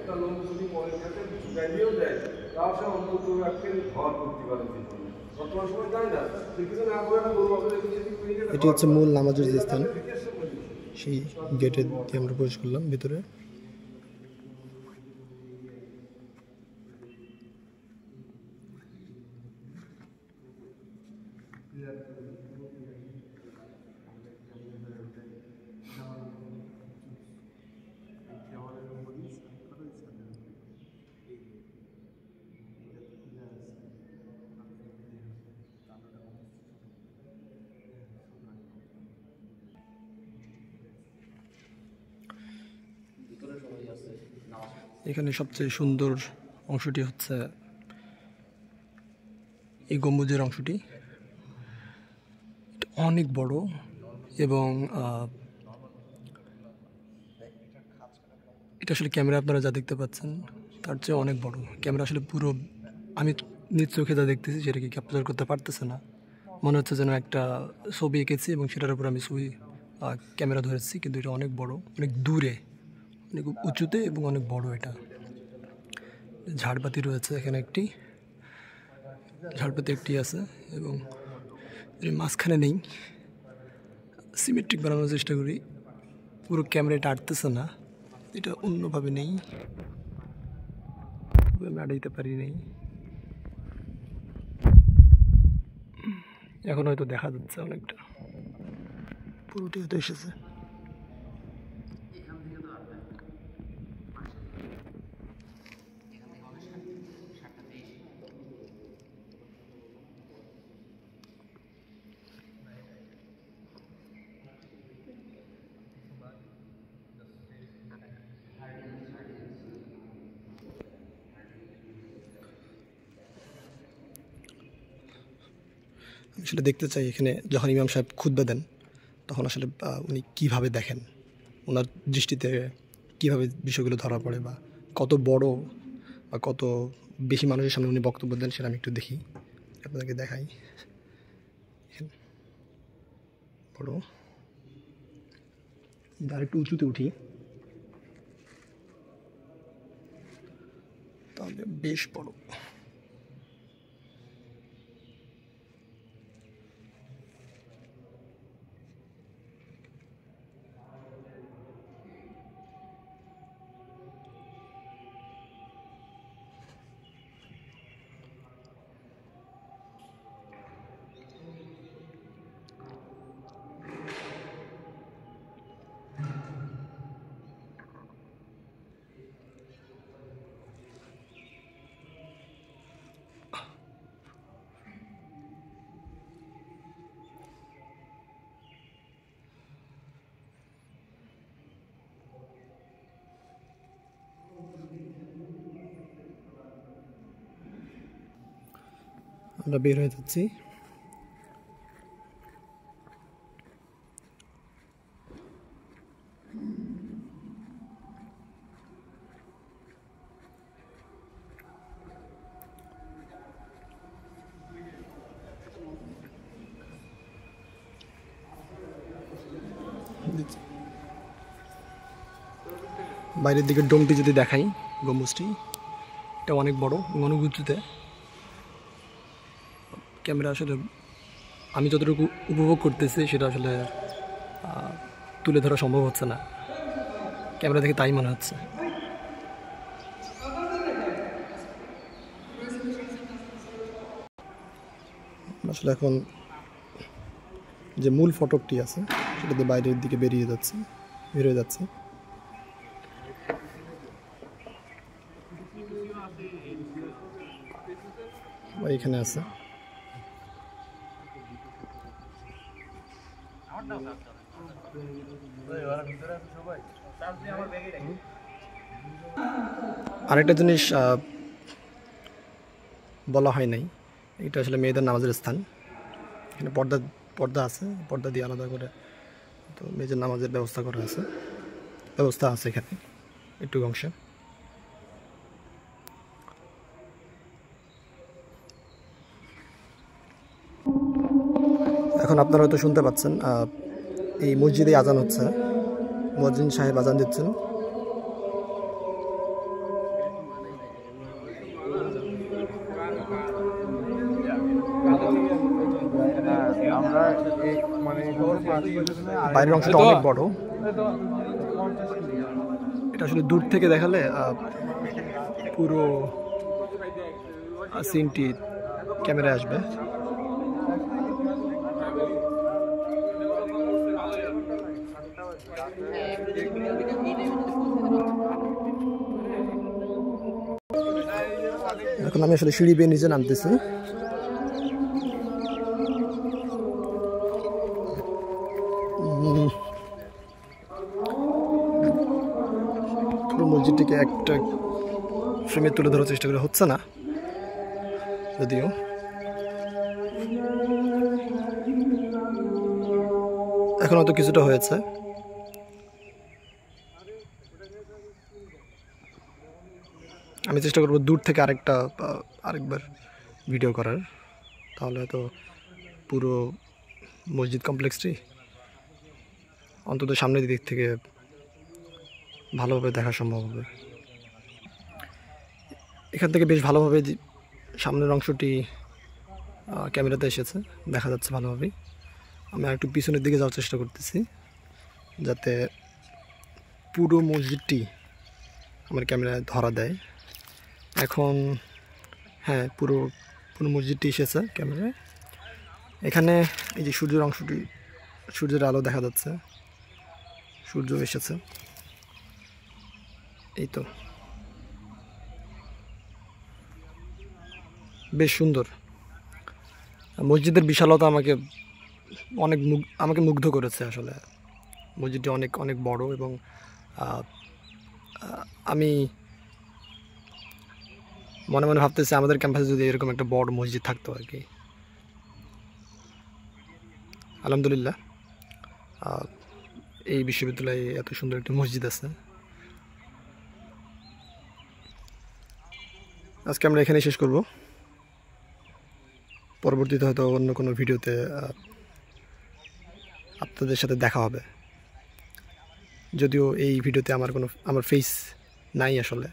একটা লোক যদি পরের ক্ষেত্রে ঢুকাই দিয়েও দেয় তাও সে অন্তত একটা ঘর করতে পারে। বর্তমান সময় যায় না, কিছু না করে একটা গরু বাজারে এটি হচ্ছে মূল নামাজের যে স্থান, সেই গেটে দিয়ে আমরা প্রবেশ করলাম ভিতরে। এখানে সবচেয়ে সুন্দর অংশটি হচ্ছে এই গম্বুজের অংশটি। এটা অনেক বড় এবং এটা আসলে ক্যামেরা আপনারা যা দেখতে পাচ্ছেন তার চেয়ে অনেক বড়। ক্যামেরা আসলে পুরো আমি নিজ চোখে যা দেখতেছি সেটাকে ক্যাপচার করতে পারতেছে না। মনে হচ্ছে যেন একটা ছবি এঁকেছি এবং সেটার উপর আমি ছবি ক্যামেরা ধরেছি, কিন্তু এটা অনেক বড়, অনেক দূরে, অনেক উঁচুতে এবং অনেক বড়। এটা ঝাড়বাতি রয়েছে, এখানে একটি ঝাড়বাতি একটি আছে এবং এর মাঝখানে নেই। সিমেট্রিক বানানোর চেষ্টা করি, পুরো ক্যামেরা এটা আটতেছে না, এটা অন্যভাবে নেই, আমি আড়াইতে পারি নেই। এখন হয়তো দেখা যাচ্ছে অনেকটা, পুরোটি হয়তো এসেছে। আসলে দেখতে চাই এখানে যখন ইমাম সাহেব খুতবা দেন তখন আসলে উনি কীভাবে দেখেন, ওনার দৃষ্টিতে কীভাবে বিষয়গুলো ধরা পড়ে, বা কত বড় বা কত বেশি মানুষের সামনে উনি বক্তব্য দেন, সেটা আমি একটু দেখি, আপনাদেরকে দেখাই। বড়, আর একটু উঁচুতে উঠি, তাহলে বেশ বড়। আমরা বের হয়ে যাচ্ছি। বাইরের দিকে ডোমটি যদি দেখাই, গম্বুজটি এটা অনেক বড়, অনেক উঁচুতে। ক্যামেরা আসলে আমি যতটুকু উপভোগ করতেছি সেটা আসলে তুলে ধরা সম্ভব হচ্ছে না, ক্যামেরা দেখে তাই মনে হচ্ছে। আসলে এখন যে মূল ফটকটি আছে সেটাতে বাইরের দিকে বের হয়ে যাচ্ছে। এখানে আছে আরেকটা জিনিস বলা হয় নাই, এটা আসলে মেয়েদের নামাজের স্থান। এখানে পর্দা আছে, পর্দা দিয়ে আলাদা করে তো মেয়েদের নামাজের ব্যবস্থা আছে এখানে একটু অংশে। এখন আপনারা হয়তো শুনতে পাচ্ছেন এই মসজিদে আজান হচ্ছে, মুয়াজ্জিন সাহেব আজান দিচ্ছেন। আমরা মানে বাইরের অংশটা অনেক বড়। এটা আসলে দূর থেকে দেখালে পুরো সিনটি ক্যামেরায় আসবে। এখন আমি আসলে সিঁড়ি বেয়ে নিচে নামতেছি। পুরো মসজিদটিকে একটা ফ্রেমে তুলে ধরার চেষ্টা করে হচ্ছে না, যদিও এখন হয়তো কিছুটা হয়েছে। আমি চেষ্টা করবো দূর থেকে আরেকবার ভিডিও করার, তাহলে হয়তো পুরো মসজিদ কমপ্লেক্সটি অন্তত সামনের দিক থেকে ভালোভাবে দেখা সম্ভব হবে। এখান থেকে বেশ ভালোভাবে সামনের অংশটি ক্যামেরাতে এসেছে, দেখা যাচ্ছে ভালোভাবেই। আমি একটু পিছনের দিকে যাওয়ার চেষ্টা করতেছি যাতে পুরো মসজিদটি আমার ক্যামেরায় ধরা দেয়। এখন হ্যাঁ, পুরো মসজিদটি এসেছে ক্যামেরায়। এখানে এই যে সূর্যের অংশটি, সূর্যের আলো দেখা যাচ্ছে, সূর্য এসেছে, এই তো বেশ সুন্দর। মসজিদের বিশালতা আমাকে মুগ্ধ করেছে। আসলে মসজিদটি অনেক অনেক বড় এবং আমি মনে মনে ভাবতেছি আমাদের ক্যাম্পাসে যদি এরকম একটা বড় মসজিদ থাকতো আর কি। আলহামদুলিল্লাহ এই বিশ্ববিদ্যালয়ে এত সুন্দর একটা মসজিদ আছে। আজকে আমরা এখানে শেষ করব। পরবর্তীতে হয়তো অন্য কোনো ভিডিওতে আপনাদের সাথে দেখা হবে, যদিও এই ভিডিওতে আমার ফেস নাই আসলে।